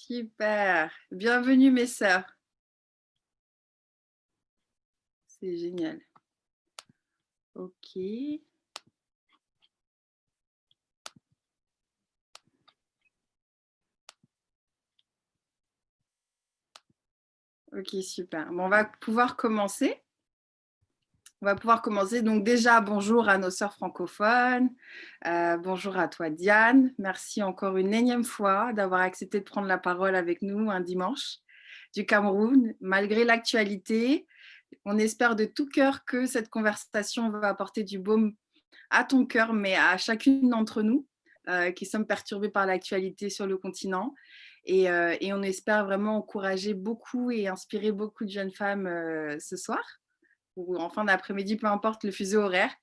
Super. Bienvenue mes sœurs. C'est génial. Ok. Ok, super. Bon, on va pouvoir commencer. Donc déjà, bonjour à nos sœurs francophones. Bonjour à toi, Diane. Merci encore une énième fois d'avoir accepté de prendre la parole avec nous un dimanche du Cameroun. Malgré l'actualité, on espère de tout cœur que cette conversation va apporter du baume à ton cœur, mais à chacune d'entre nous qui sommes perturbés par l'actualité sur le continent. Et on espère vraiment encourager beaucoup et inspirer beaucoup de jeunes femmes ce soir ou en fin d'après-midi, peu importe le fuseau horaire.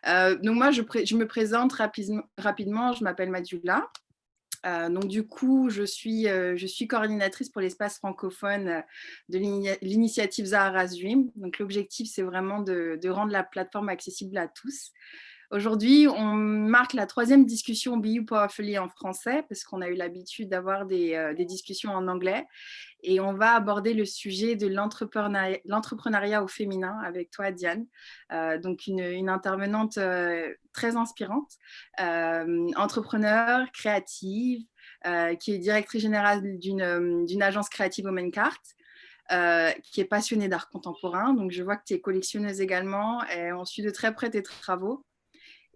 Donc moi, je me présente rapidement. Je m'appelle Madjula. Donc du coup, je suis coordinatrice pour l'espace francophone de l'initiative Zahara's Dream. Donc l'objectif, c'est vraiment de rendre la plateforme accessible à tous. Aujourd'hui, on marque la troisième discussion Be You Powerfully en français, parce qu'on a eu l'habitude d'avoir des discussions en anglais. Et on va aborder le sujet de l'entrepreneuriat au féminin avec toi, Diane. Donc, une intervenante très inspirante, entrepreneur, créative, qui est directrice générale d'une agence créative Womancart. Qui est passionnée d'art contemporain. Donc, je vois que tu es collectionneuse également. Et on suit de très près tes travaux.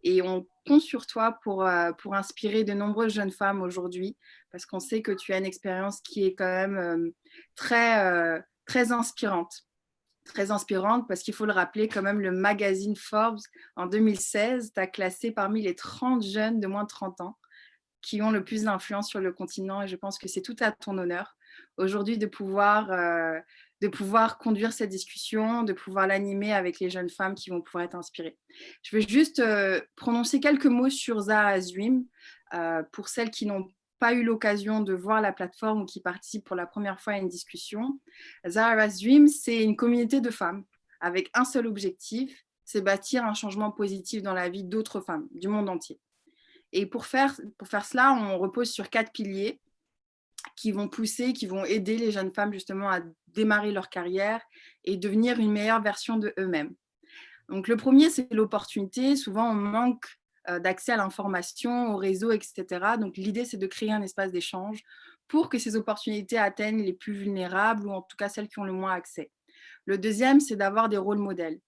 Et on compte sur toi pour inspirer de nombreuses jeunes femmes aujourd'hui, parce qu'on sait que tu as une expérience qui est quand même très inspirante. Très inspirante, parce qu'il faut le rappeler, quand même, le magazine Forbes, en 2016, t'a classé parmi les 30 jeunes de moins de 30 ans qui ont le plus d'influence sur le continent. Et je pense que c'est tout à ton honneur aujourd'hui de pouvoir conduire cette discussion, de pouvoir l'animer avec les jeunes femmes qui vont pouvoir être inspirées. Je vais juste prononcer quelques mots sur Zahara's Dream pour celles qui n'ont pas eu l'occasion de voir la plateforme ou qui participent pour la première fois à une discussion. Zahara's Dream, c'est une communauté de femmes avec un seul objectif, c'est bâtir un changement positif dans la vie d'autres femmes du monde entier. Et pour faire cela, on repose sur 4 piliers qui vont pousser, qui vont aider les jeunes femmes justement à démarrer leur carrière et devenir une meilleure version de eux-mêmes. Donc le premier, c'est l'opportunité. Souvent, on manque d'accès à l'information, au réseau, etc. Donc l'idée, c'est de créer un espace d'échange pour que ces opportunités atteignent les plus vulnérables ou en tout cas celles qui ont le moins accès. Le deuxième, c'est d'avoir des rôles modèles.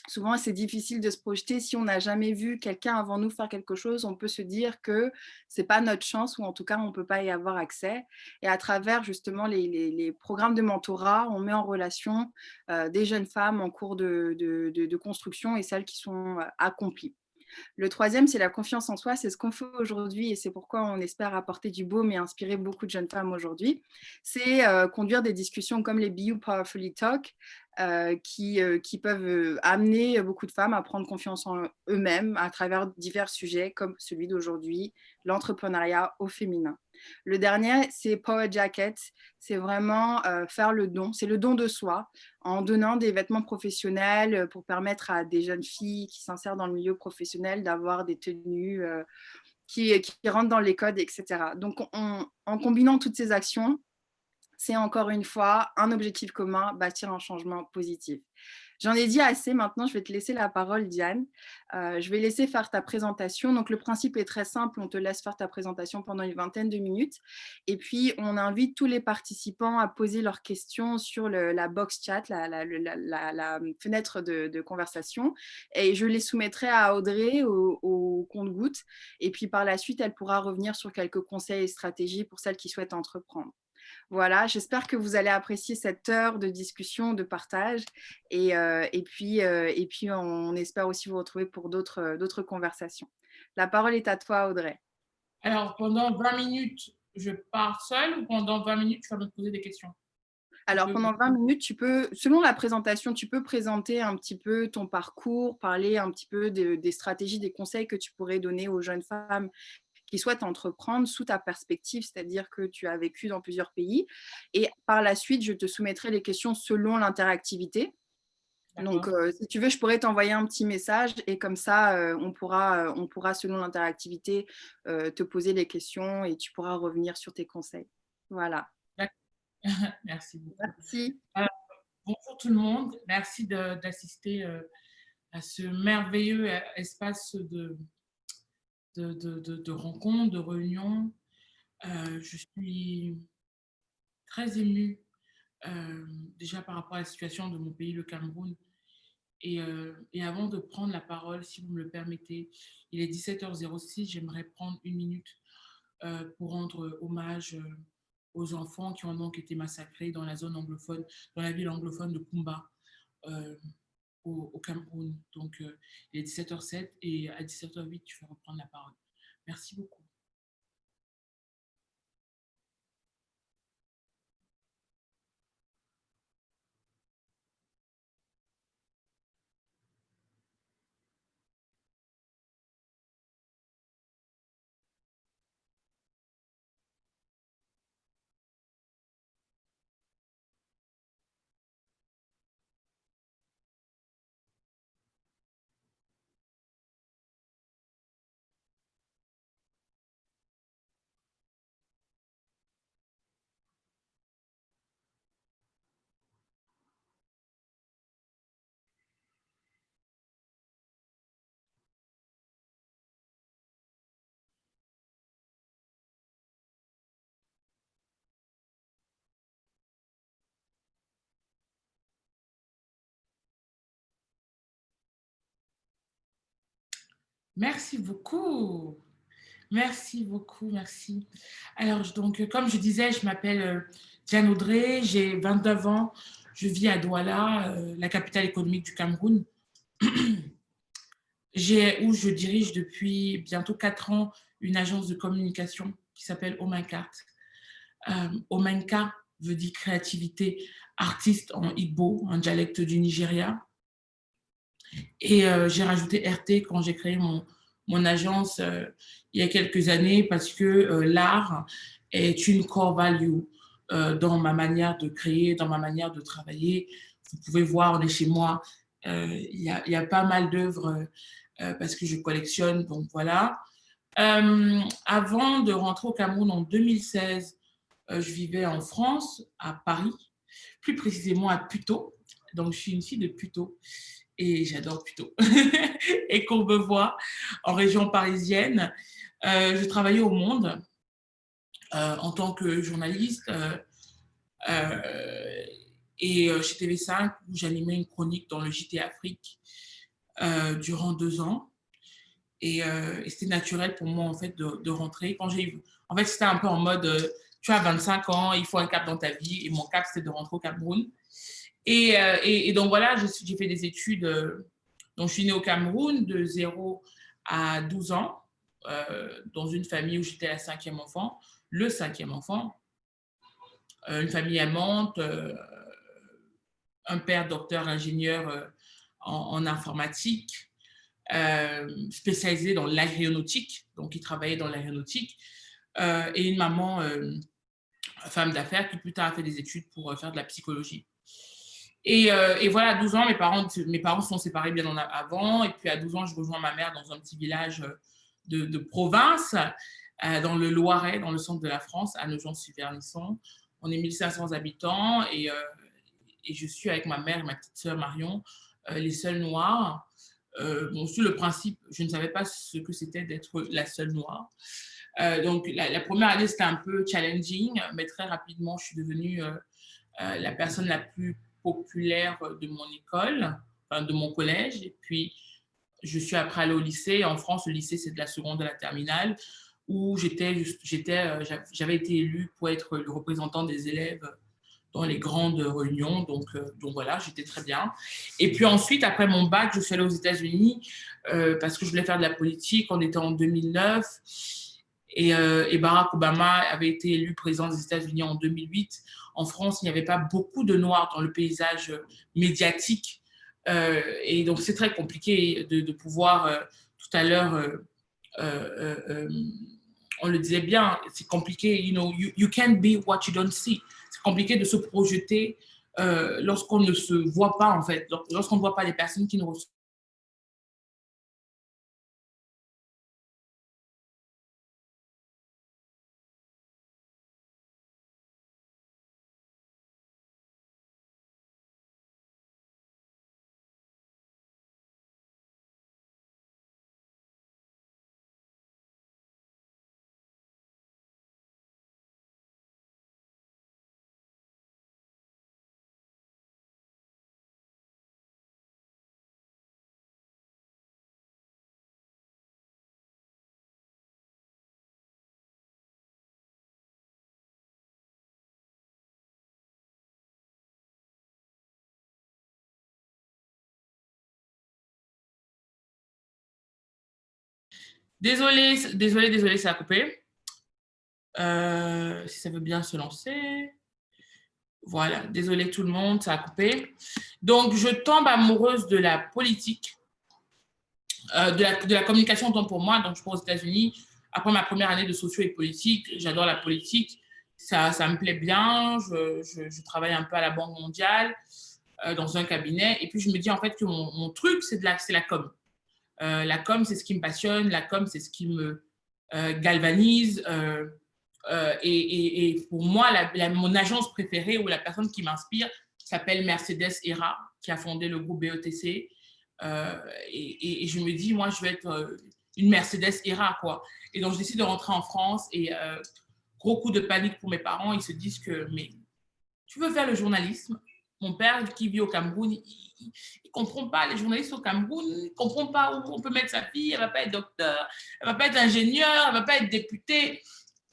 Souvent, c'est difficile de se projeter. Si on n'a jamais vu quelqu'un avant nous faire quelque chose, on peut se dire que ce n'est pas notre chance ou en tout cas, on ne peut pas y avoir accès. Et à travers justement les programmes de mentorat, on met en relation des jeunes femmes en cours de construction et celles qui sont accomplies. Le troisième, c'est la confiance en soi. C'est ce qu'on fait aujourd'hui et c'est pourquoi on espère apporter du baume et inspirer beaucoup de jeunes femmes aujourd'hui. C'est conduire des discussions comme les Be You Powerfully Talk qui peuvent amener beaucoup de femmes à prendre confiance en eux-mêmes à travers divers sujets comme celui d'aujourd'hui, l'entrepreneuriat au féminin. Le dernier, c'est Power Jacket. C'est vraiment faire le don. C'est le don de soi en donnant des vêtements professionnels pour permettre à des jeunes filles qui s'insèrent dans le milieu professionnel d'avoir des tenues qui rentrent dans les codes, etc. Donc, en combinant toutes ces actions, c'est encore une fois un objectif commun, bâtir un changement positif. J'en ai dit assez, maintenant je vais te laisser la parole, Diane. Je vais laisser faire ta présentation. Donc le principe est très simple, on te laisse faire ta présentation pendant une vingtaine de minutes. Et puis on invite tous les participants à poser leurs questions sur la box chat, la fenêtre de conversation. Et je les soumettrai à Audrey au compte-gouttes. Et puis par la suite, elle pourra revenir sur quelques conseils et stratégies pour celles qui souhaitent entreprendre. Voilà, j'espère que vous allez apprécier cette heure de discussion, de partage. Et puis, on espère aussi vous retrouver pour d'autres conversations. La parole est à toi, Audrey. Alors, pendant 20 minutes, je pars seule ou pendant 20 minutes, tu vas me poser des questions? Tu Alors, peux... pendant 20 minutes, selon la présentation, tu peux présenter un petit peu ton parcours, parler un petit peu des stratégies, des conseils que tu pourrais donner aux jeunes femmes qui souhaitent entreprendre sous ta perspective, c'est-à-dire que tu as vécu dans plusieurs pays. Et par la suite, je te soumettrai les questions selon l'interactivité. Donc, D'accord. si tu veux, je pourrais t'envoyer un petit message et comme ça, on pourra selon l'interactivité, te poser les questions et tu pourras revenir sur tes conseils. Voilà. D'accord. Merci beaucoup. Merci. Euh, Bonjour tout le monde. Merci d'assister à ce merveilleux espace de rencontres, de réunions. Je suis très émue déjà par rapport à la situation de mon pays, le Cameroun. Et avant de prendre la parole, si vous me le permettez, il est 17h06, j'aimerais prendre une minute pour rendre hommage aux enfants qui ont donc été massacrés dans la zone anglophone, dans la ville anglophone de Kumba, euh, au Cameroun. Donc, il est 17h07 et à 17h08, tu vas reprendre la parole. Merci beaucoup. Merci beaucoup. Merci beaucoup, merci. Alors, donc, comme je disais, je m'appelle Diane Audrey, j'ai 29 ans, je vis à Douala, la capitale économique du Cameroun, où je dirige depuis bientôt 4 ans une agence de communication qui s'appelle Omancart. Omenka veut dire créativité, artiste en Igbo, un dialecte du Nigeria. Et j'ai rajouté RT quand j'ai créé mon agence il y a quelques années parce que l'art est une core value dans ma manière de créer, dans ma manière de travailler. Vous pouvez voir, on est chez moi, y a pas mal d'œuvres parce que je collectionne, donc voilà. Avant de rentrer au Cameroun en 2016, je vivais en France, à Paris, plus précisément à Puteaux. Donc, je suis une fille de Puteaux et j'adore Puteaux et Courbevoie, en région parisienne. Je travaillais au Monde en tant que journaliste et chez TV5 où j'animais une chronique dans le JT Afrique durant 2 ans. Et c'était naturel pour moi en fait de rentrer. En fait, c'était un peu en mode, tu as 25 ans, il faut un cap dans ta vie. Et mon cap, c'était de rentrer au Cameroun. Et donc voilà, j'ai fait des études. Donc je suis née au Cameroun de 0 à 12 ans, dans une famille où j'étais la cinquième enfant, le cinquième enfant, une famille aimante, un père docteur ingénieur en informatique, spécialisé dans l'aéronautique, donc il travaillait dans l'aéronautique, et une maman, femme d'affaires, qui plus tard a fait des études pour faire de la psychologie. Et voilà, à 12 ans, mes parents sont séparés bien avant, et puis à 12 ans, je rejoins ma mère dans un petit village de province, dans le Loiret, dans le centre de la France, à Nogent-sur-Vernisson. On est 1500 habitants, et je suis avec ma mère et ma petite sœur Marion, les seuls noirs. Bon, sur le principe, je ne savais pas ce que c'était d'être la seule noire. Donc, la première année, c'était un peu challenging, mais très rapidement, je suis devenue la personne la plus populaire de mon école, enfin, de mon collège. Et puis, je suis après allée au lycée. En France, le lycée, c'est de la seconde à la terminale, où j'avais été élue pour être le représentant des élèves dans les grandes réunions. Donc voilà, j'étais très bien. Et puis ensuite, après mon bac, je suis allée aux États-Unis parce que je voulais faire de la politique. On était en 2009. Et Barack Obama avait été élu président des États-Unis en 2008. En France, il n'y avait pas beaucoup de Noirs dans le paysage médiatique. Et donc, c'est très compliqué de pouvoir, tout à l'heure, on le disait bien, c'est compliqué, you can't be what you don't see. C'est compliqué de se projeter lorsqu'on ne se voit pas, en fait, lorsqu'on ne voit pas les personnes qui nous Désolé, ça a coupé. Si ça veut bien se lancer. Voilà, désolé tout le monde, ça a coupé. Donc, je tombe amoureuse de la politique, de la communication, donc pour moi. Donc, je pars aux États-Unis. Après ma première année de socio et politique, j'adore la politique. Ça me plaît bien. Je travaille un peu à la Banque mondiale, dans un cabinet. Et puis, je me dis en fait que mon truc, c'est la com. La com, c'est ce qui me passionne. La com, c'est ce qui me galvanise. Et pour moi, mon agence préférée ou la personne qui m'inspire s'appelle Mercedes Era, qui a fondé le groupe BETC. Et je me dis, moi, je vais être une Mercedes Era, quoi. Et donc, je décide de rentrer en France et gros coup de panique pour mes parents. Ils se disent que, mais tu veux faire le journalisme? Mon père, qui vit au Cameroun, il ne comprend pas les journalistes au Cameroun, il ne comprend pas où on peut mettre sa fille, elle ne va pas être docteur, elle ne va pas être ingénieure, elle ne va pas être députée.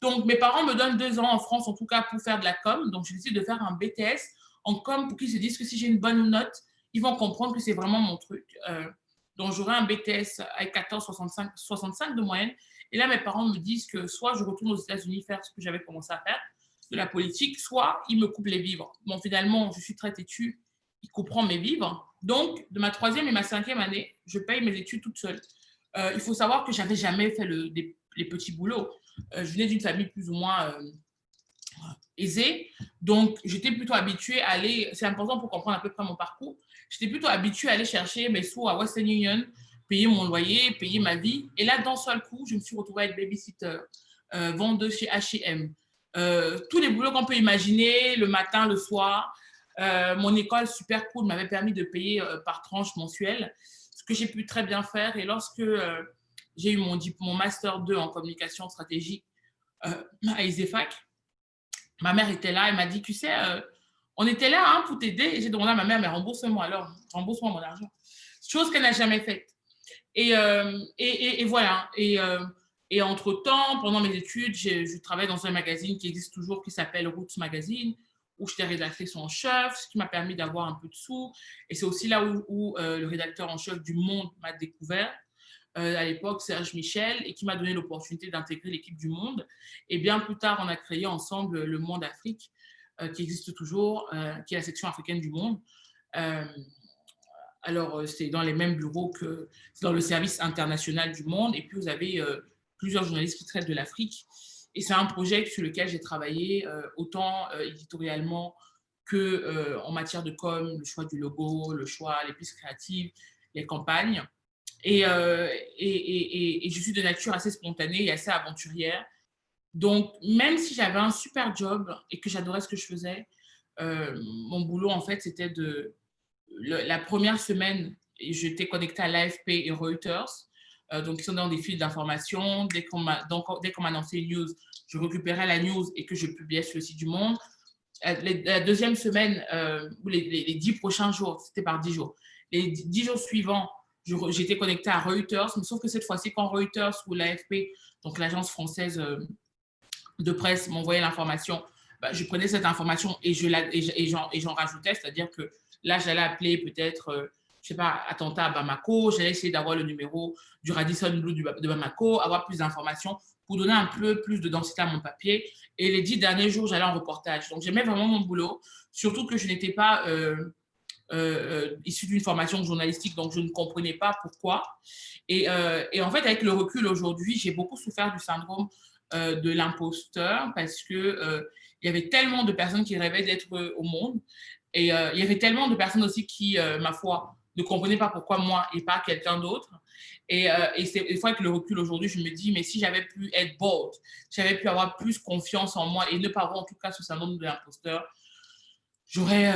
Donc, mes parents me donnent 2 ans en France, en tout cas, pour faire de la com. Donc, je décide de faire un BTS en com pour qu'ils se disent que si j'ai une bonne note, ils vont comprendre que c'est vraiment mon truc. Donc, j'aurai un BTS avec 14,65 de moyenne. Et là, mes parents me disent que soit je retourne aux États-Unis faire ce que j'avais commencé à faire, de la politique, soit ils me coupent les vivres. Bon, finalement, je suis très têtue, ils couperont mes vivres. Donc, de ma 3e et ma 5e année, je paye mes études toute seule. Il faut savoir que je n'avais jamais fait les petits boulots. Je venais d'une famille plus ou moins aisée, donc j'étais plutôt habituée à aller, c'est important pour comprendre à peu près mon parcours, j'étais plutôt habituée à aller chercher mes sous à Western Union, payer mon loyer, payer ma vie, et là, d'un seul coup, je me suis retrouvée à être babysitter, vendeuse chez H&M, tous les boulots qu'on peut imaginer, le matin, le soir. Mon école, super cool, m'avait permis de payer par tranche mensuelle, ce que j'ai pu très bien faire, et lorsque j'ai eu mon Master 2 en communication stratégique à ISEFAC. Ma mère était là, elle m'a dit, tu sais, on était là hein, pour t'aider. Et j'ai demandé à ma mère, mais rembourse-moi alors, rembourse-moi mon argent. Chose qu'elle n'a jamais faite. Et voilà. Et entre-temps, pendant mes études, je travaille dans un magazine qui existe toujours, qui s'appelle Roots Magazine, où j'étais rédactrice en chef, ce qui m'a permis d'avoir un peu de sous. Et c'est aussi là où le rédacteur en chef du Monde m'a découvert. À l'époque, Serge Michel, et qui m'a donné l'opportunité d'intégrer l'équipe du Monde. Et bien plus tard, on a créé ensemble le Monde Afrique, qui existe toujours, qui est la section africaine du Monde. Alors, c'est dans les mêmes bureaux que dans le service international du Monde. Et puis, vous avez plusieurs journalistes qui traitent de l'Afrique. Et c'est un projet sur lequel j'ai travaillé, autant éditorialement que en matière de com, le choix du logo, le choix, les pistes créatives, les campagnes. Et je suis de nature assez spontanée et assez aventurière. Donc, même si j'avais un super job et que j'adorais ce que je faisais, mon boulot, en fait, c'était la première semaine, j'étais connectée à l'AFP et Reuters. Donc, ils sont dans des fils d'information. Dès qu'on m'annonçait une news, je récupérais la news et que je publiais sur le site du Monde. La deuxième semaine, ou les 10 prochains jours, c'était par 10 jours. Les 10 jours suivants, j'étais connectée à Reuters, mais sauf que cette fois-ci, quand Reuters ou l'AFP, donc l'agence française de presse, m'envoyait l'information, bah, je prenais cette information et j'en rajoutais, c'est-à-dire que là, j'allais appeler peut-être, je sais pas, attentat à Bamako, j'allais essayer d'avoir le numéro du Radisson Blu de Bamako, avoir plus d'informations pour donner un peu plus de densité à mon papier. Et les 10 derniers jours, j'allais en reportage. Donc, j'aimais vraiment mon boulot, surtout que je n'étais pas issue d'une formation journalistique, donc je ne comprenais pas pourquoi. Et en fait, avec le recul aujourd'hui, j'ai beaucoup souffert du syndrome de l'imposteur parce que il y avait tellement de personnes qui rêvaient d'être au monde et il y avait tellement de personnes aussi qui, ma foi, ne comprenaient pas pourquoi moi et pas quelqu'un d'autre. Et c'est des fois avec le recul aujourd'hui, je me dis, mais si j'avais pu être bold, j'avais pu avoir plus confiance en moi et ne pas avoir en tout cas ce syndrome de l'imposteur, j'aurais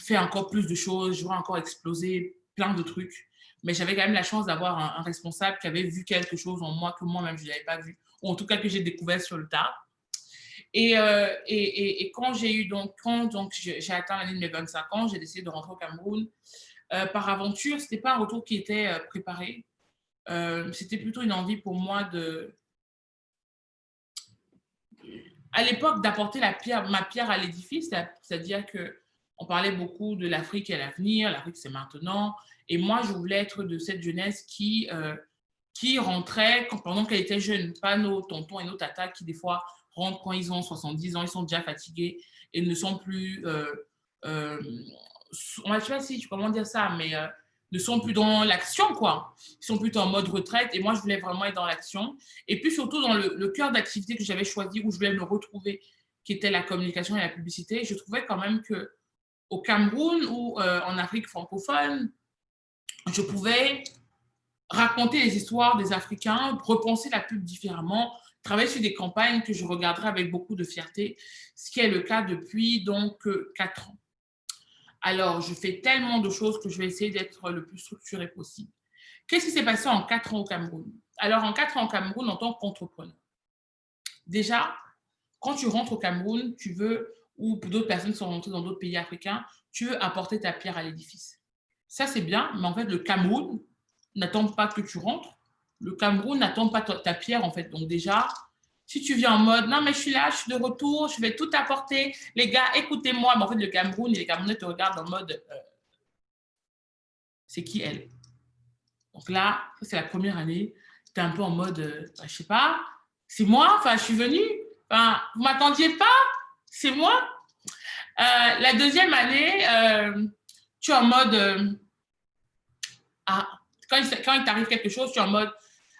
fait encore plus de choses, j'aurais encore explosé plein de trucs. Mais j'avais quand même la chance d'avoir un responsable qui avait vu quelque chose en moi que moi-même, je n'avais pas vu. Ou en tout cas que j'ai découvert sur le tard. Et quand j'ai eu donc j'ai atteint l'année de mes 25 ans, j'ai décidé de rentrer au Cameroun. Par aventure, ce n'était pas un retour qui était préparé. C'était plutôt une envie pour moi à l'époque d'apporter ma pierre à l'édifice, c'est-à-dire qu'on parlait beaucoup de l'Afrique et l'avenir, l'Afrique c'est maintenant, et moi je voulais être de cette jeunesse qui qui rentraient pendant qu'elle était jeune, pas nos tontons et nos tatas qui, des fois, rentrent quand ils ont 70 ans, ils sont déjà fatigués et ne sont plus, on ne sais pas si, comment dire ça, mais ne sont plus dans l'action, quoi. Ils sont plutôt en mode retraite et moi, je voulais vraiment être dans l'action. Et puis, surtout, dans le cœur d'activité que j'avais choisi, où je voulais me retrouver, qui était la communication et la publicité, je trouvais quand même qu'au Cameroun ou en Afrique francophone, je pouvais raconter les histoires des Africains, repenser la pub différemment, travailler sur des campagnes que je regarderai avec beaucoup de fierté, ce qui est le cas depuis donc 4 ans. Alors, je fais tellement de choses que je vais essayer d'être le plus structuré possible. Qu'est-ce qui s'est passé en 4 ans au Cameroun? Alors, en 4 ans au Cameroun, en tant qu'entrepreneur, déjà, quand tu rentres au Cameroun, tu veux, ou d'autres personnes sont rentrées dans d'autres pays africains, tu veux apporter ta pierre à l'édifice. Ça, c'est bien, mais en fait, le Cameroun n'attend pas que tu rentres. Le Cameroun n'attend pas ta pierre, en fait. Donc déjà, si tu viens en mode, non, mais je suis là, je suis de retour, je vais tout apporter, les gars, écoutez-moi. Mais en fait, le Cameroun et les Camerounais te regardent en mode, c'est qui elle? Donc là, c'est la première année, tu es un peu en mode, je sais pas, c'est moi, enfin, je suis venue, enfin, vous m'attendiez pas, c'est moi. La deuxième année, tu es en mode, ah, quand il t'arrive quelque chose, tu es en mode,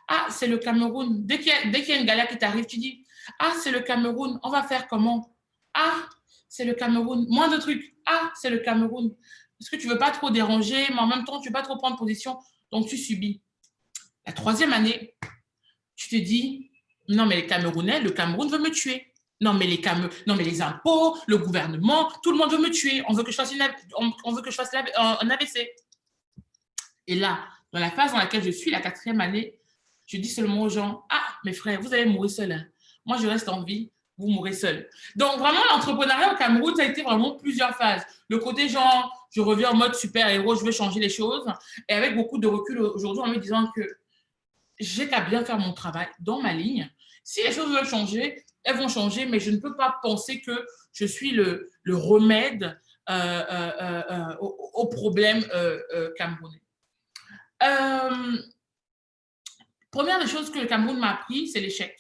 ah, c'est le Cameroun. Dès qu'il y a une galère qui t'arrive, tu dis, ah, c'est le Cameroun, on va faire comment? Ah, c'est le Cameroun. Moins de trucs. Ah, c'est le Cameroun. Parce que tu ne veux pas trop déranger, mais en même temps, tu ne veux pas trop prendre position, donc tu subis. La troisième année, tu te dis, non, mais les Camerounais, le Cameroun veut me tuer. Non, mais non, mais les impôts, le gouvernement, tout le monde veut me tuer. On veut que je fasse, on veut que je fasse un AVC. Et là, dans la phase dans laquelle je suis, la quatrième année, je dis seulement aux gens, ah, mes frères, vous allez mourir seuls. Hein. Moi, je reste en vie, vous mourrez seuls. Donc, vraiment, l'entrepreneuriat au Cameroun, ça a été vraiment plusieurs phases. Le côté genre, je reviens en mode super-héros, je veux changer les choses. Et avec beaucoup de recul aujourd'hui, en me disant que j'ai qu'à bien faire mon travail dans ma ligne. Si les choses veulent changer, elles vont changer, mais je ne peux pas penser que je suis le remède au problème camerounais. Première des choses que le Cameroun m'a appris, c'est l'échec.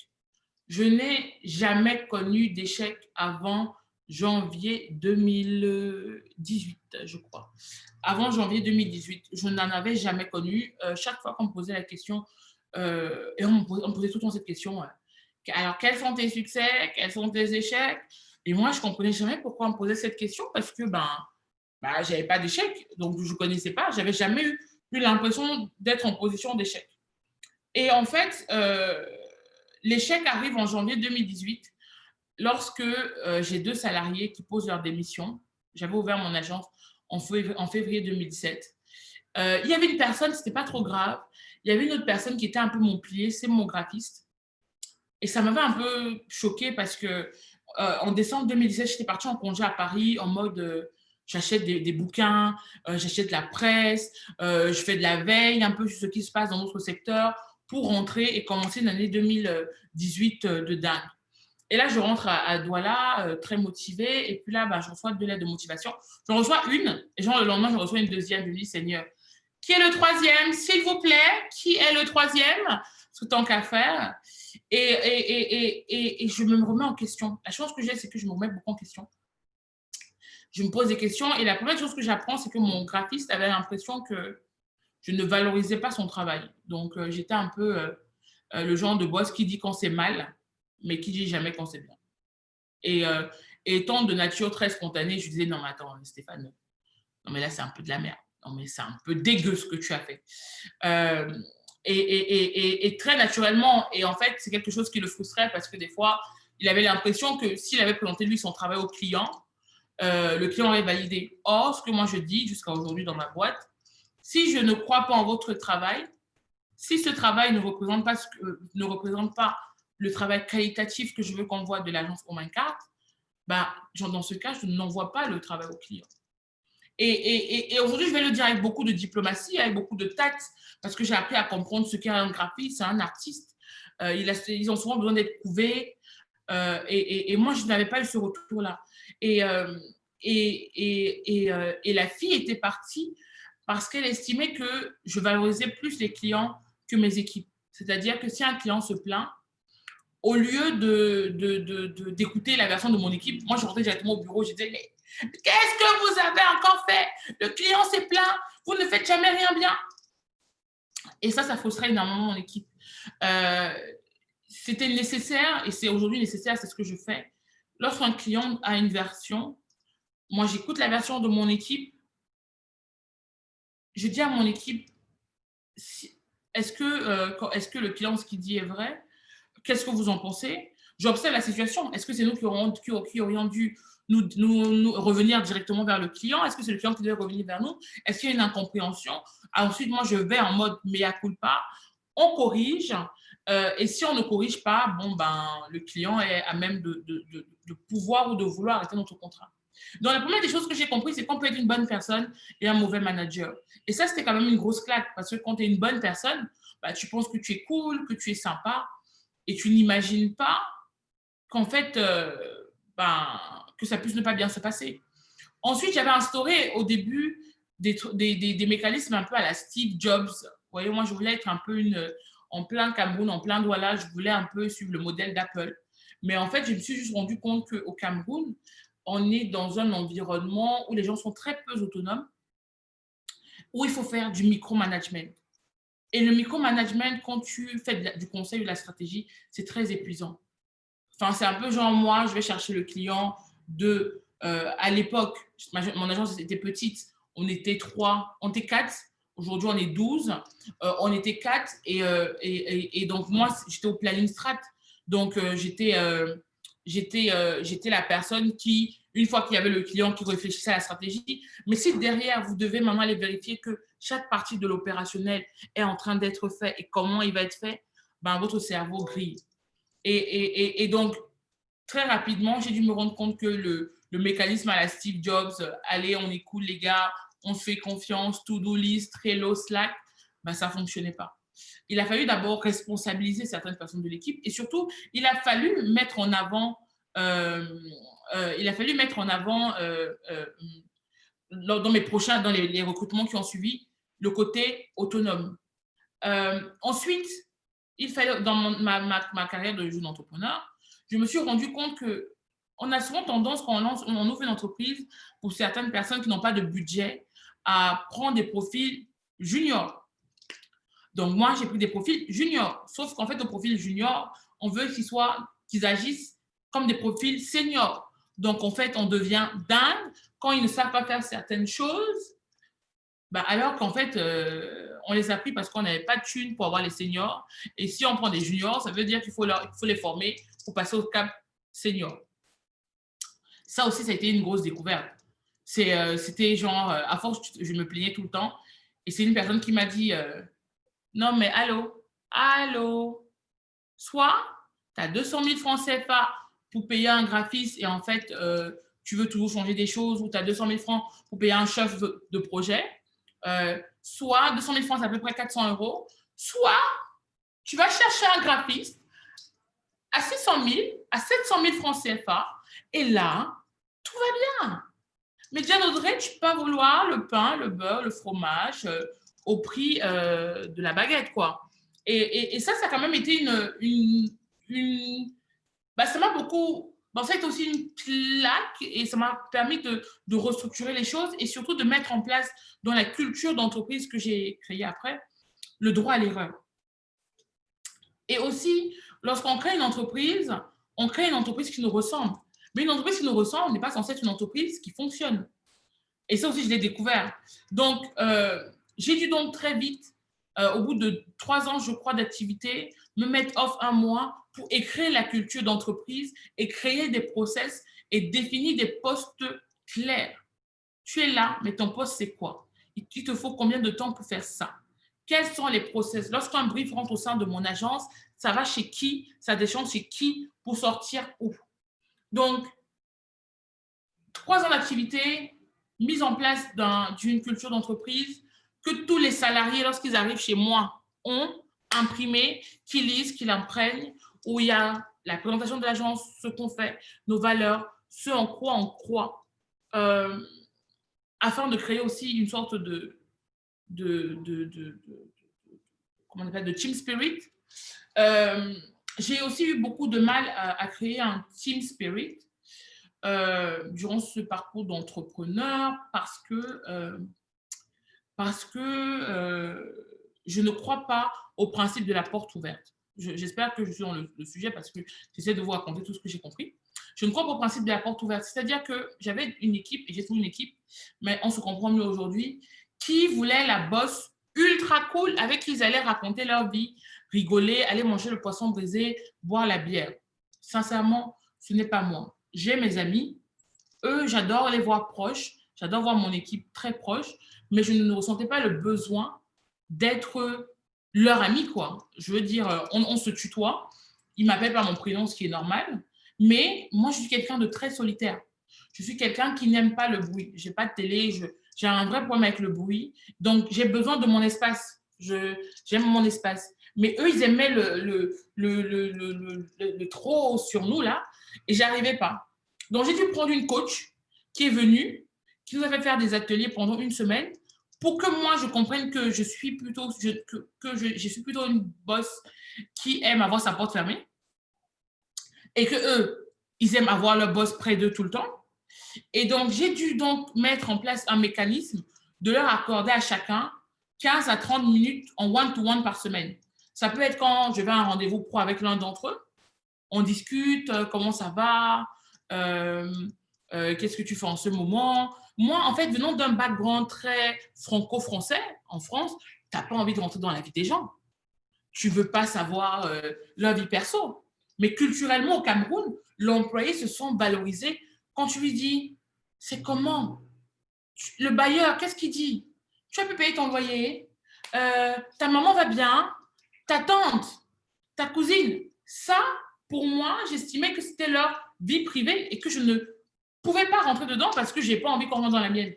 Je n'ai jamais connu d'échec avant janvier 2018, je crois. Avant janvier 2018, je n'en avais jamais connu. Chaque fois qu'on me posait la question, et on me posait tout le temps cette question, alors quels sont tes succès, quels sont tes échecs? Et moi, je ne comprenais jamais pourquoi on me posait cette question parce que je n'avais pas d'échec, donc je ne connaissais pas, je n'avais jamais eu l'impression d'être en position d'échec. Et en fait, l'échec arrive en janvier 2018 lorsque j'ai 2 salariés qui posent leur démission. J'avais ouvert mon agence en février 2017. Il y avait une personne, ce n'était pas trop grave. Il y avait une autre personne qui était un peu mon pilier, c'est mon graphiste. Et ça m'avait un peu choquée parce que en décembre 2017, j'étais partie en congé à Paris en mode j'achète des bouquins, j'achète la presse, je fais de la veille un peu sur ce qui se passe dans notre secteur pour rentrer et commencer une année 2018 de dingue. Et là, je rentre à Douala, très motivée. Et puis là, je reçois 2 lettres de motivation. J'en reçois une, et genre le lendemain, je reçois une deuxième. Je me dis, Seigneur, qui est le troisième? S'il vous plaît, qui est le troisième? Parce que tant qu'à faire. Et je me remets en question. La chance que j'ai, c'est que je me remets beaucoup en question. Je me pose des questions. Et la première chose que j'apprends, c'est que mon graphiste avait l'impression que je ne valorisais pas son travail. Donc, j'étais un peu le genre de boss qui dit quand c'est mal, mais qui dit jamais quand c'est bien. Et étant de nature très spontanée, je disais, non, mais attends, Stéphane, non, mais là, c'est un peu de la merde. Non, mais c'est un peu dégueu ce que tu as fait. Et très naturellement, et en fait, c'est quelque chose qui le frustrait parce que des fois, il avait l'impression que s'il avait présenté, lui, son travail au client, le client aurait validé. Or, ce que moi, je dis jusqu'à aujourd'hui dans ma boîte, si je ne crois pas en votre travail, si ce travail ne représente pas le travail qualitatif que je veux qu'on voit de l'agence Omancart, dans ce cas, je n'envoie pas le travail au client. Et aujourd'hui, je vais le dire avec beaucoup de diplomatie, avec beaucoup de tact, parce que j'ai appris à comprendre ce qu'est un graphiste, c'est un artiste. Ils ont souvent besoin d'être prouvés. Et moi, je n'avais pas eu ce retour-là. Et la fille était partie parce qu'elle estimait que je valorisais plus les clients que mes équipes. C'est-à-dire que si un client se plaint, au lieu d'écouter la version de mon équipe, moi, je rentrais directement au bureau, je disais, mais qu'est-ce que vous avez encore fait? Le client s'est plaint, vous ne faites jamais rien bien. Et ça frustrait énormément mon équipe. C'était nécessaire, et c'est aujourd'hui nécessaire, c'est ce que je fais. Lorsqu'un client a une version, moi, j'écoute la version de mon équipe. Je dis à mon équipe, est-ce que le client, ce qu'il dit est vrai? Qu'est-ce que vous en pensez? J'observe la situation. Est-ce que c'est nous qui aurions dû nous revenir directement vers le client? Est-ce que c'est le client qui doit revenir vers nous? Est-ce qu'il y a une incompréhension? Ensuite, moi, je vais en mode mea culpa. On corrige. Et si on ne corrige pas, bon, ben, le client est à même de pouvoir ou de vouloir arrêter notre contrat. Donc, la première des choses que j'ai compris, c'est qu'on peut être une bonne personne et un mauvais manager. Et ça, c'était quand même une grosse claque parce que quand tu es une bonne personne, bah, tu penses que tu es cool, que tu es sympa et tu n'imagines pas qu'en fait, ben, que ça puisse ne pas bien se passer. Ensuite, j'avais instauré au début des mécanismes un peu à la Steve Jobs. Vous voyez, moi, je voulais être un peu en plein Cameroun, en plein Douala, je voulais un peu suivre le modèle d'Apple. Mais en fait, je me suis juste rendu compte qu'au Cameroun, on est dans un environnement où les gens sont très peu autonomes, où il faut faire du micromanagement. Et le micromanagement, quand tu fais du conseil ou de la stratégie, c'est très épuisant. Enfin, c'est un peu genre, moi, je vais chercher le client à l'époque, mon agence était petite, on était 3, on était 4, aujourd'hui on est 12, on était 4 et donc moi, j'étais au planning strat. Donc, j'étais la personne qui, une fois qu'il y avait le client qui réfléchissait à la stratégie, mais si derrière, vous devez maintenant aller vérifier que chaque partie de l'opérationnel est en train d'être fait et comment il va être fait, ben, votre cerveau grille. Et donc, très rapidement, j'ai dû me rendre compte que le mécanisme à la Steve Jobs, allez, on est cool les gars, on se fait confiance, to-do list, Trello, Slack, ben, ça ne fonctionnait pas. Il a fallu d'abord responsabiliser certaines personnes de l'équipe et surtout, il a fallu mettre en avant, dans les recrutements qui ont suivi, le côté autonome. Ensuite, il fallait, dans ma carrière de jeune entrepreneur, je me suis rendu compte qu'on a souvent tendance, quand on ouvre une entreprise, pour certaines personnes qui n'ont pas de budget, à prendre des profils juniors. Donc, moi, j'ai pris des profils juniors. Sauf qu'en fait, au profil junior, on veut qu'ils agissent comme des profils seniors. Donc, en fait, on devient dingue quand ils ne savent pas faire certaines choses. Bah, alors qu'en fait, on les a pris parce qu'on n'avait pas de thunes pour avoir les seniors. Et si on prend des juniors, ça veut dire qu'il faut les former pour passer au cap senior. Ça aussi, ça a été une grosse découverte. C'était genre, à force, je me plaignais tout le temps. Et c'est une personne qui m'a dit, non mais allô, soit tu as 200 000 francs CFA pour payer un graphiste et en fait, tu veux toujours changer des choses ou tu as 200 000 francs pour payer un chef de projet, soit 200 000 francs, c'est à peu près 400 euros, soit tu vas chercher un graphiste à 600 000, à 700 000 francs CFA et là, tout va bien. Mais Diane Audrey, tu peux vouloir le pain, le beurre, le fromage au prix de la baguette, quoi. Et ça a quand même été ça m'a beaucoup... Bon, ça a été aussi une claque et ça m'a permis de restructurer les choses et surtout de mettre en place dans la culture d'entreprise que j'ai créée après, le droit à l'erreur. Et aussi, lorsqu'on crée une entreprise, on crée une entreprise qui nous ressemble. Mais une entreprise qui nous ressemble n'est pas censée être une entreprise qui fonctionne. Et ça aussi, je l'ai découvert. Donc, j'ai dû donc très vite, au bout de 3 ans, je crois, d'activité, me mettre off un mois pour écrire la culture d'entreprise et créer des process et définir des postes clairs. Tu es là, mais ton poste, c'est quoi? Il te faut combien de temps pour faire ça? Quels sont les process? Lorsqu'un brief rentre au sein de mon agence, ça va chez qui? Ça déchange chez qui pour sortir où? Donc, 3 ans d'activité, mise en place d'une culture d'entreprise que tous les salariés, lorsqu'ils arrivent chez moi, ont imprimé, qu'ils lisent, qu'ils imprègnent, où il y a la présentation de l'agence, ce qu'on fait, nos valeurs, ce en quoi on croit, afin de créer aussi une sorte comment on appelle, de team spirit, J'ai aussi eu beaucoup de mal à créer un team spirit durant ce parcours d'entrepreneur parce que je ne crois pas au principe de la porte ouverte. J'espère que je suis dans le sujet parce que j'essaie de vous raconter tout ce que j'ai compris. Je ne crois pas au principe de la porte ouverte. C'est-à-dire que j'avais une équipe, et j'ai toujours une équipe, mais on se comprend mieux aujourd'hui, qui voulait la bosse ultra cool avec qui ils allaient raconter leur vie, rigoler, aller manger le poisson brisé, boire la bière. Sincèrement, ce n'est pas moi. J'ai mes amis, eux, j'adore les voir proches, j'adore voir mon équipe très proche, mais je ne ressentais pas le besoin d'être leur ami, quoi. Je veux dire, on se tutoie, ils m'appellent par mon prénom, ce qui est normal, mais moi, je suis quelqu'un de très solitaire. Je suis quelqu'un qui n'aime pas le bruit. Je n'ai pas de télé, j'ai un vrai problème avec le bruit, donc j'ai besoin de mon espace. J'aime mon espace. Mais eux, ils aimaient le trop sur nous, là, et j'arrivais pas. Donc, j'ai dû prendre une coach qui est venue, qui nous a fait faire des ateliers pendant une semaine pour que moi, je comprenne que je suis plutôt, je suis plutôt une boss qui aime avoir sa porte fermée et que eux, ils aiment avoir leur boss près d'eux tout le temps. Et donc, j'ai dû donc mettre en place un mécanisme de leur accorder à chacun 15 à 30 minutes en one-to-one par semaine. Ça peut être quand je vais à un rendez-vous pro avec l'un d'entre eux, on discute, comment ça va, qu'est-ce que tu fais en ce moment. Moi, en fait, venant d'un background très franco-français en France, tu n'as pas envie de rentrer dans la vie des gens. Tu ne veux pas savoir leur vie perso. Mais culturellement, au Cameroun, l'employé se sent valorisé quand tu lui dis, c'est comment? Le bailleur, qu'est-ce qu'il dit? Tu as pu payer ton loyer? Ta maman va bien? Ta tante? Ta cousine? Ça, pour moi, j'estimais que c'était leur vie privée et que je ne pouvais pas rentrer dedans parce que je n'ai pas envie qu'on rentre dans la mienne.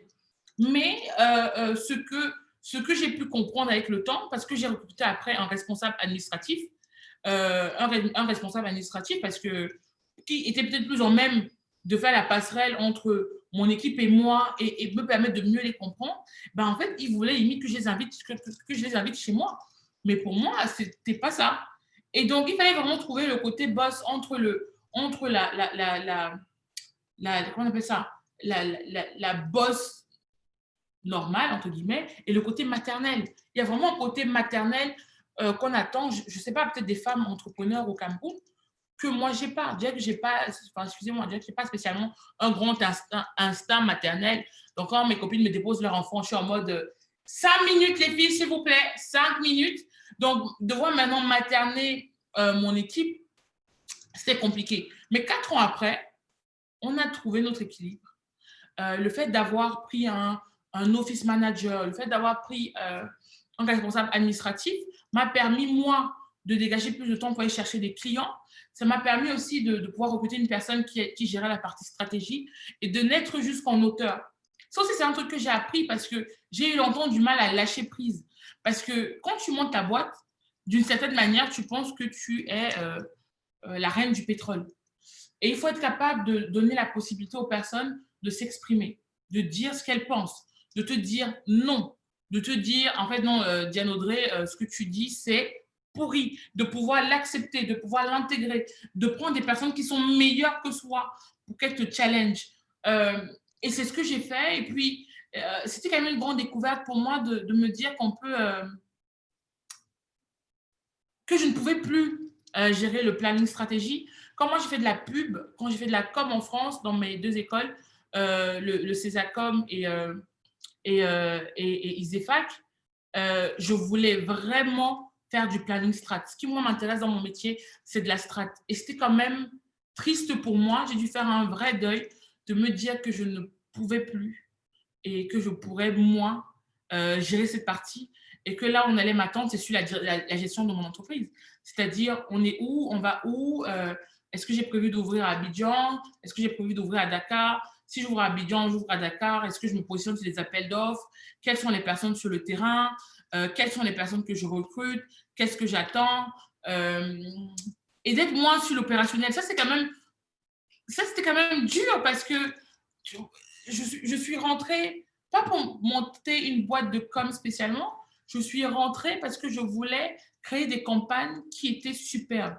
Mais ce que j'ai pu comprendre avec le temps, parce que j'ai recruté après un responsable administratif, un responsable administratif parce que qui était peut-être plus en même de faire la passerelle entre mon équipe et moi et me permettre de mieux les comprendre, ben en fait, ils voulaient limite que je les invite chez moi. Mais pour moi, c'était pas ça. Et donc, il fallait vraiment trouver le côté boss entre comment on appelle ça, la boss normale, entre guillemets, et le côté maternel. Il y a vraiment un côté maternel qu'on attend, je ne sais pas, peut-être des femmes entrepreneurs au Cameroun, que moi, j'ai pas. Déjà que j'ai pas, enfin, excusez-moi, déjà que j'ai pas spécialement un grand instinct maternel. Donc, quand mes copines me déposent leur enfant, je suis en mode 5 minutes, les filles, s'il vous plaît, 5 minutes. Donc, devoir maintenant materner mon équipe, c'était compliqué. Mais 4 ans après, on a trouvé notre équilibre. Le fait d'avoir pris un office manager, le fait d'avoir pris un responsable administratif m'a permis, moi, de dégager plus de temps pour aller chercher des clients. Ça m'a permis aussi de pouvoir recruter une personne qui gérait la partie stratégie et de n'être jusqu'en auteur. Ça aussi, c'est un truc que j'ai appris parce que j'ai eu longtemps du mal à lâcher prise. Parce que quand tu montes ta boîte, d'une certaine manière, tu penses que tu es la reine du pétrole. Et il faut être capable de donner la possibilité aux personnes de s'exprimer, de dire ce qu'elles pensent, de te dire non, de te dire, en fait, non, Diane Audrey, ce que tu dis, c'est pourri, de pouvoir l'accepter, de pouvoir l'intégrer, de prendre des personnes qui sont meilleures que soi pour qu'elles te challenge. Et c'est ce que j'ai fait. Et puis, c'était quand même une grande découverte pour moi de me dire qu'on peut, que je ne pouvais plus gérer le planning stratégie. Quand moi, j'ai fait de la pub, quand j'ai fait de la com en France, dans mes 2 écoles, le Césacom et ISEFAC, je voulais vraiment faire du planning strat. Ce qui, moi, m'intéresse dans mon métier, c'est de la strat. Et c'était quand même triste pour moi. J'ai dû faire un vrai deuil de me dire que je ne pouvais plus et que je pourrais, moi, gérer cette partie. Et que là, on allait m'attendre, c'est sur la gestion de mon entreprise. C'est-à-dire, on est où, on va où, est-ce que j'ai prévu d'ouvrir à Abidjan, est-ce que j'ai prévu d'ouvrir à Dakar, si j'ouvre à Abidjan, j'ouvre à Dakar, est-ce que je me positionne sur des appels d'offres, quelles sont les personnes sur le terrain, quelles sont les personnes que je recrute, qu'est-ce que j'attends, et d'être moins sur l'opérationnel. Ça, c'était quand même dur parce que je suis rentrée, pas pour monter une boîte de com spécialement, je suis rentrée parce que je voulais créer des campagnes qui étaient superbes.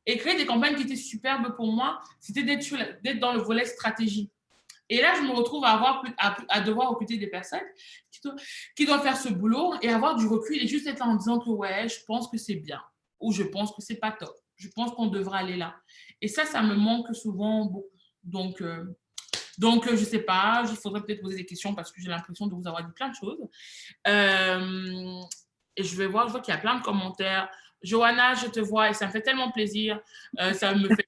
Et créer des campagnes qui étaient superbes pour moi, c'était d'être dans le volet stratégie. Et là, je me retrouve à devoir recruter des personnes qui doivent faire ce boulot et avoir du recul et juste être là en disant que ouais, je pense que c'est bien ou je pense que c'est pas top. Je pense qu'on devrait aller là. Et ça me manque souvent beaucoup. Donc, je sais pas, il faudrait peut-être poser des questions parce que j'ai l'impression de vous avoir dit plein de choses. Euh, et je vois qu'il y a plein de commentaires. Johanna, je te vois et ça me fait tellement plaisir. Ça me fait...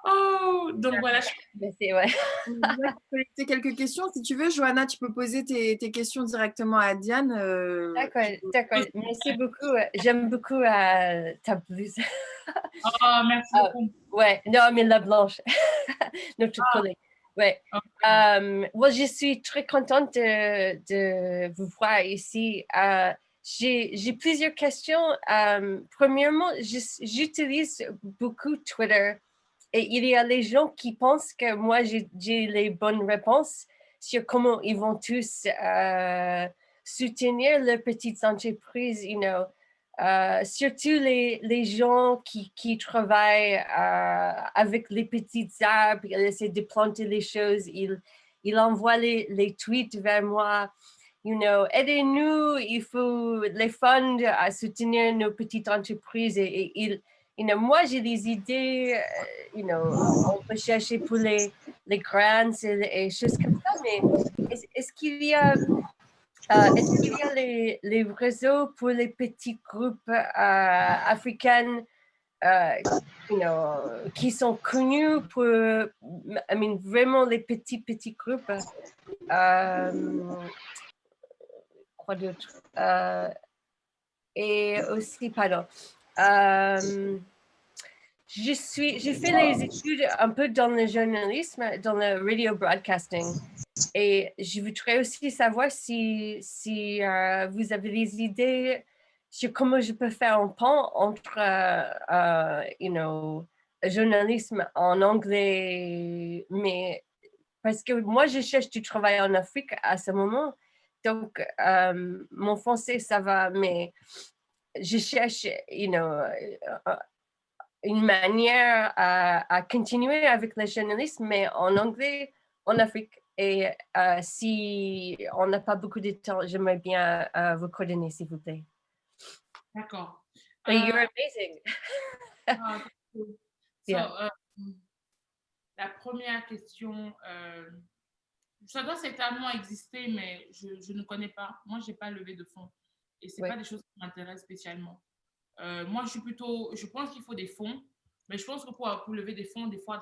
Oh, donc voilà. Merci, ouais. On a collecté quelques questions. Si tu veux, Johanna, tu peux poser tes questions directement à Diane. D'accord. Merci beaucoup. J'aime beaucoup ta blouse. Oh, merci beaucoup. Ouais, non, mais la blanche, notre collègue. Ouais. Okay. Je suis très contente de vous voir ici. J'ai plusieurs questions. Premièrement, j'utilise beaucoup Twitter. Et il y a les gens qui pensent que moi, j'ai les bonnes réponses sur comment ils vont tous soutenir leurs petites entreprises, surtout les gens qui travaillent avec les petits arbres, ils essaient de planter les choses, ils envoient les tweets vers moi, aidez-nous, il faut les fonds à soutenir nos petites entreprises et moi, j'ai des idées, on peut chercher pour les grants et choses comme ça, mais est-ce qu'il y a les réseaux pour les petits groupes africains, qui sont connus pour, vraiment les petits groupes? Quoi d'autre? Et aussi, pardon. J'ai fait les études un peu dans le journalisme, dans le radio broadcasting. Et je voudrais aussi savoir si vous avez des idées sur comment je peux faire un pont entre, journalisme en anglais, mais parce que moi, je cherche du travail en Afrique à ce moment. Donc, mon français, ça va, mais je cherche, une manière à continuer avec le journalisme, mais en anglais, en Afrique. Et si on n'a pas beaucoup de temps, j'aimerais bien vous coordonner, s'il vous plaît. D'accord. You're amazing. So, la première question, ça doit certainement exister, mais je ne connais pas. Moi, je n'ai pas levé de fonds. Et ce n'est pas des choses qui m'intéressent spécialement. Moi, je pense qu'il faut des fonds, mais je pense que pour lever des fonds, des fois,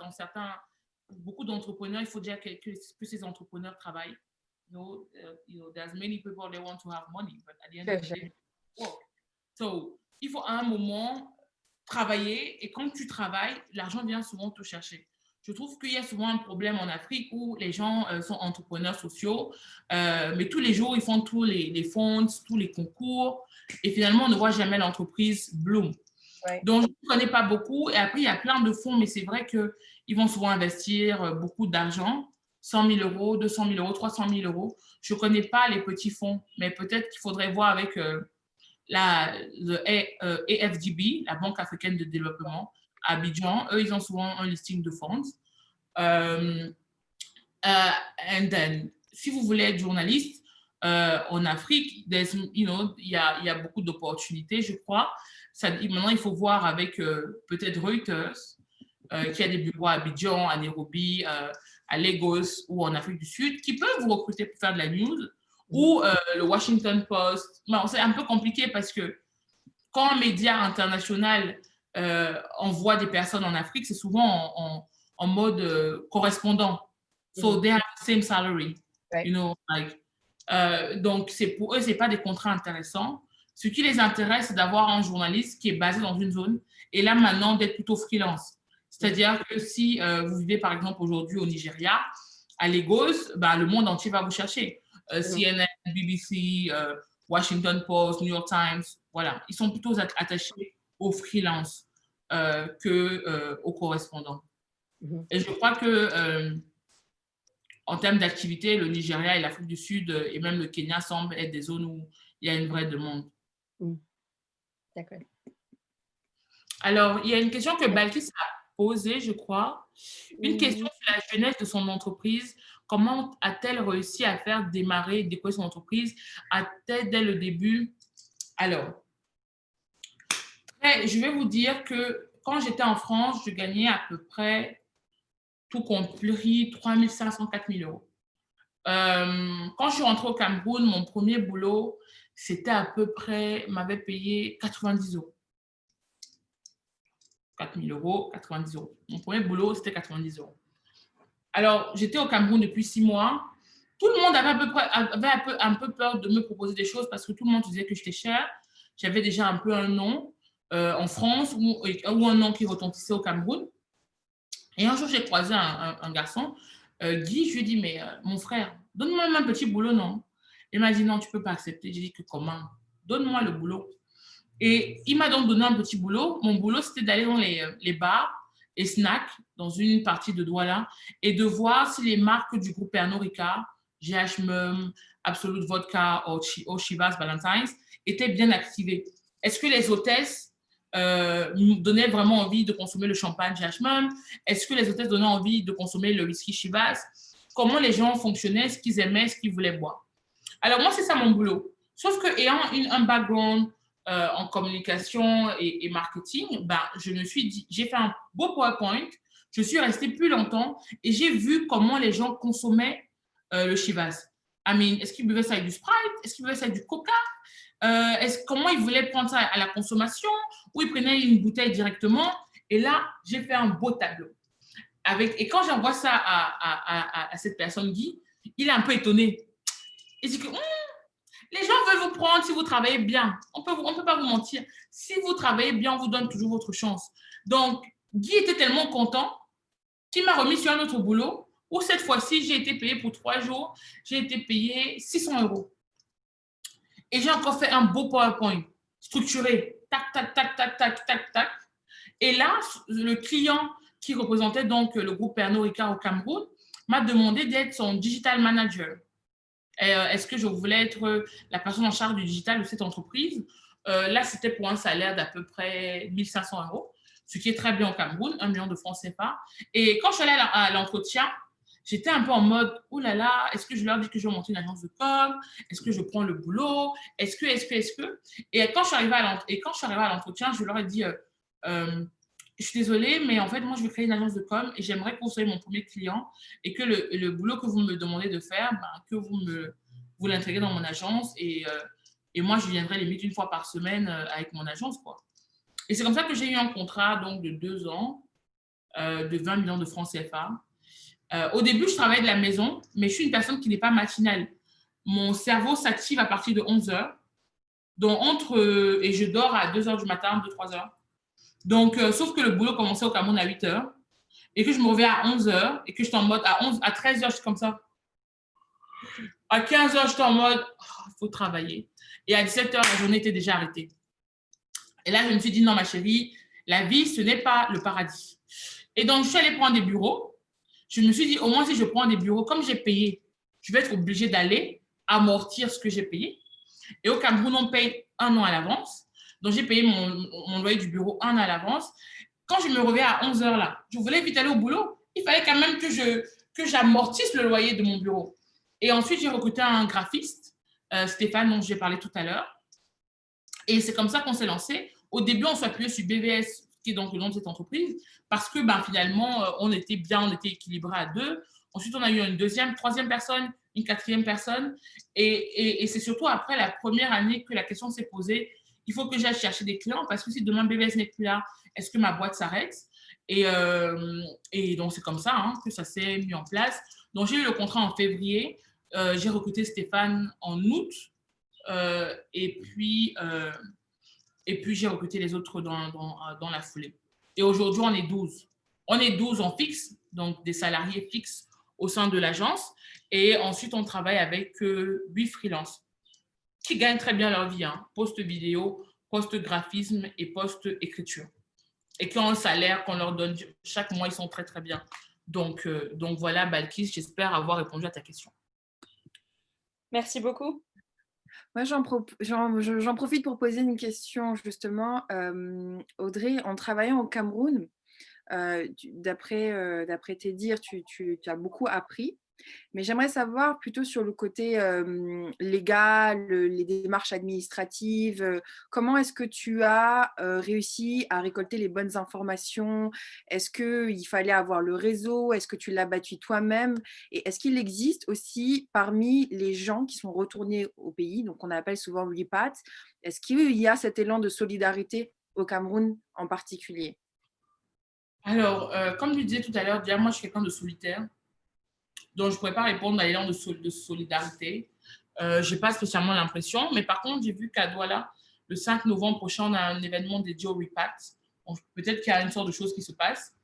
pour beaucoup d'entrepreneurs, il faut déjà que ces entrepreneurs travaillent. There's many people, they want to have money, but at the end of the day, work. So, il faut à un moment travailler, et quand tu travailles, l'argent vient souvent te chercher. Je trouve qu'il y a souvent un problème en Afrique où les gens sont entrepreneurs sociaux, mais tous les jours, ils font tous les fonds, tous les concours, et finalement, on ne voit jamais l'entreprise bloom. Ouais. Donc, je ne connais pas beaucoup. Et après, il y a plein de fonds, mais c'est vrai qu'ils vont souvent investir beaucoup d'argent, 100 000 euros, 200 000 euros, 300 000 euros. Je ne connais pas les petits fonds, mais peut-être qu'il faudrait voir avec le AFDB, la Banque africaine de développement, à Abidjan. Eux, ils ont souvent un listing de fonds. And then, si vous voulez être journaliste en Afrique, il y a beaucoup d'opportunités, je crois. Maintenant, il faut voir avec peut-être Reuters, qui a des bureaux à Abidjan, à Nairobi, à Lagos ou en Afrique du Sud, qui peuvent vous recruter pour faire de la news, ou le Washington Post. Bon, c'est un peu compliqué parce que quand un média international envoie des personnes en Afrique, c'est souvent en mode correspondant. So they have the same salary, right. Donc, pour eux, ce n'est pas des contrats intéressants. Ce qui les intéresse, c'est d'avoir un journaliste qui est basé dans une zone et là, maintenant, d'être plutôt freelance. C'est-à-dire que si vous vivez, par exemple, aujourd'hui au Nigeria, à Lagos, le monde entier va vous chercher. CNN, BBC, Washington Post, New York Times, voilà. Ils sont plutôt attachés aux freelance qu'aux correspondants. Et je crois que en termes d'activité, le Nigeria et l'Afrique du Sud et même le Kenya semblent être des zones où il y a une vraie demande. D'accord. Alors, il y a une question que Balkis a posée, je crois. Une question sur la jeunesse de son entreprise. Comment a-t-elle réussi à faire démarrer et décoller son entreprise? A-t-elle dès le début? Alors, je vais vous dire que quand j'étais en France, je gagnais à peu près, tout compris, 3 500, 4 000 euros. Quand je suis rentrée au Cameroun, mon premier boulot, c'était à peu près, m'avait payé 90 euros. 4 000 euros, 90 euros. Mon premier boulot, c'était 90 euros. Alors, j'étais au Cameroun depuis 6 mois. Tout le monde avait un peu peur de me proposer des choses parce que tout le monde disait que j'étais chère. J'avais déjà un peu un nom en France ou un nom qui retentissait au Cameroun. Et un jour, j'ai croisé un garçon, Guy. Je lui ai dit, mais mon frère, donne-moi un petit boulot, non? Il m'a dit, non, tu ne peux pas accepter. J'ai dit, que comment? Donne-moi le boulot. Et il m'a donc donné un petit boulot. Mon boulot, c'était d'aller dans les bars et snacks dans une partie de Douala et de voir si les marques du groupe Pernod Ricard, GH Absolute Vodka ou Chivas Valentine's étaient bien activées. Est-ce que les hôtesses nous donnaient vraiment envie de consommer le champagne GH? Est-ce que les hôtesses donnaient envie de consommer le whisky Chivas? Comment les gens fonctionnaient, ce qu'ils aimaient, ce qu'ils voulaient boire? Alors moi, c'est ça mon boulot. Sauf qu'ayant un background en communication et marketing, ben, j'ai fait un beau PowerPoint, je suis restée plus longtemps et j'ai vu comment les gens consommaient le Chivas. Est-ce qu'ils buvaient ça avec du Sprite? Est-ce qu'ils buvaient ça avec du Coca? Comment ils voulaient prendre ça à la consommation? Ou ils prenaient une bouteille directement? Et là, j'ai fait un beau tableau. Et quand j'envoie ça à cette personne, Guy, il est un peu étonné. Il dit que les gens veulent vous prendre si vous travaillez bien. On peut pas vous mentir. Si vous travaillez bien, on vous donne toujours votre chance. Donc, Guy était tellement content qu'il m'a remis sur un autre boulot où cette fois-ci, j'ai été payée pour 3 jours. J'ai été payée 600 euros. Et j'ai encore fait un beau PowerPoint structuré. Tac, tac, tac, tac, tac, tac, tac. Et là, le client qui représentait donc le groupe Pernod Ricard au Cameroun m'a demandé d'être son digital manager. Est-ce que je voulais être la personne en charge du digital de cette entreprise? Là, c'était pour un salaire d'à peu près 1 500 euros, ce qui est très bien au Cameroun, 1 million de francs CFA. Et quand je suis allée à l'entretien, j'étais un peu en mode, oh là là, est-ce que je leur dis que je vais monter une agence de com? Est-ce que je prends le boulot? Est-ce que? Et quand je suis arrivée à l'entretien, je leur ai dit, je suis désolée, mais en fait, moi, je vais créer une agence de com et j'aimerais que vous soyez mon premier client et que le boulot que vous me demandez de faire, ben, que vous l'intégrez dans mon agence et moi, je viendrai limite 1 fois par semaine avec mon agence, quoi. Et c'est comme ça que j'ai eu un contrat donc, de 2 ans de 20 millions de francs CFA. Au début, je travaillais de la maison, mais je suis une personne qui n'est pas matinale. Mon cerveau s'active à partir de 11 heures. Donc, et je dors à 2 heures du matin, 2-3 heures. Donc, sauf que le boulot commençait au Cameroun à 8 heures et que je me réveillais à 11 heures et que j'étais en mode à 13 heures, je suis comme ça. À 15 heures, j'étais en mode, il faut travailler. Et à 17 heures, la journée était déjà arrêtée. Et là, je me suis dit, non, ma chérie, la vie, ce n'est pas le paradis. Et donc, je suis allée prendre des bureaux. Je me suis dit, au moins, si je prends des bureaux, comme j'ai payé, je vais être obligée d'aller amortir ce que j'ai payé. Et au Cameroun, on paye 1 an à l'avance. Donc, j'ai payé mon loyer du bureau 1 an à l'avance. Quand je me réveillais à 11 heures, là, je voulais vite aller au boulot. Il fallait quand même que j'amortisse le loyer de mon bureau. Et ensuite, j'ai recruté un graphiste, Stéphane, dont j'ai parlé tout à l'heure. Et c'est comme ça qu'on s'est lancé. Au début, on s'est appuyé sur BVS, qui est donc le nom de cette entreprise, parce que finalement, on était équilibré à 2. Ensuite, on a eu une 2e, 3e personne, une 4e personne. Et c'est surtout après la première année que la question s'est posée, il faut que j'aille chercher des clients, parce que si demain BVS n'est plus là, est-ce que ma boîte s'arrête? Et donc, c'est comme ça que ça s'est mis en place. Donc, j'ai eu le contrat en février. J'ai recruté Stéphane en août. Et puis, j'ai recruté les autres dans la foulée. Et aujourd'hui, on est 12. On est 12 en fixe, donc des salariés fixes au sein de l'agence. Et ensuite, on travaille avec 8 freelances qui gagnent très bien leur vie, post-vidéo, post-graphisme et post-écriture. Et qui ont un salaire qu'on leur donne chaque mois, ils sont très, très bien. Donc voilà, Balkis, j'espère avoir répondu à ta question. Merci beaucoup. Moi, j'en profite pour poser une question justement. Audrey, en travaillant au Cameroun, d'après tes dires, tu as beaucoup appris. Mais j'aimerais savoir plutôt sur le côté légal, les démarches administratives. Comment est-ce que tu as réussi à récolter les bonnes informations? Est-ce qu'il fallait avoir le réseau? Est-ce que tu l'as battu toi-même? Et est-ce qu'il existe aussi parmi les gens qui sont retournés au pays, donc on appelle souvent repat, est-ce qu'il y a cet élan de solidarité au Cameroun en particulier? Alors, comme je disais tout à l'heure, déjà, moi, je suis quelqu'un de solitaire. Donc, je ne pourrais pas répondre à l'élan de solidarité. Je n'ai pas spécialement l'impression. Mais par contre, j'ai vu qu'à Douala, le 5 novembre prochain, on a un événement dédié au repat. Peut-être qu'il y a une sorte de choses qui se passe.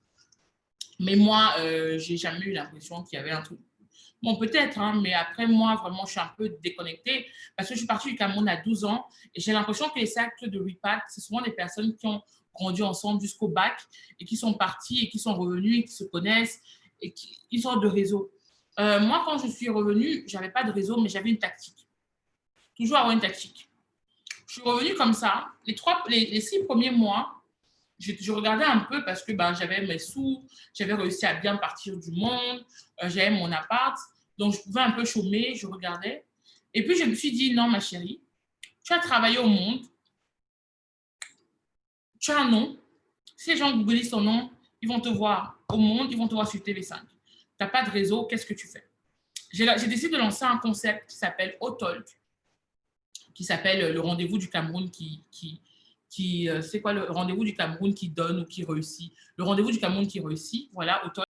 Mais moi, je n'ai jamais eu l'impression qu'il y avait un truc. Bon, peut-être, hein, mais après, moi, vraiment, je suis un peu déconnectée parce que je suis partie du Cameroun à 12 ans et j'ai l'impression que les cercles de repat, c'est souvent des personnes qui ont grandi ensemble jusqu'au bac et qui sont partis et qui sont revenus et qui se connaissent et qui sortent de réseau. Moi, quand je suis revenue, je n'avais pas de réseau, mais j'avais une tactique. Toujours avoir une tactique. Je suis revenue comme ça. Les 6 premiers mois, je regardais un peu parce que ben, j'avais mes sous, j'avais réussi à bien partir du monde, j'avais mon appart, donc je pouvais un peu chômer, je regardais. Et puis je me suis dit, non ma chérie, tu as travaillé au monde, tu as un nom, si les gens googlisent ton nom, ils vont te voir au monde, ils vont te voir sur TV5. Tu n'as pas de réseau, qu'est-ce que tu fais? J'ai décidé de lancer un concept qui s'appelle Otalk, qui s'appelle le rendez-vous du Cameroun c'est quoi le rendez-vous du Cameroun qui donne ou qui réussit? Le rendez-vous du Cameroun qui réussit, voilà, Otalk.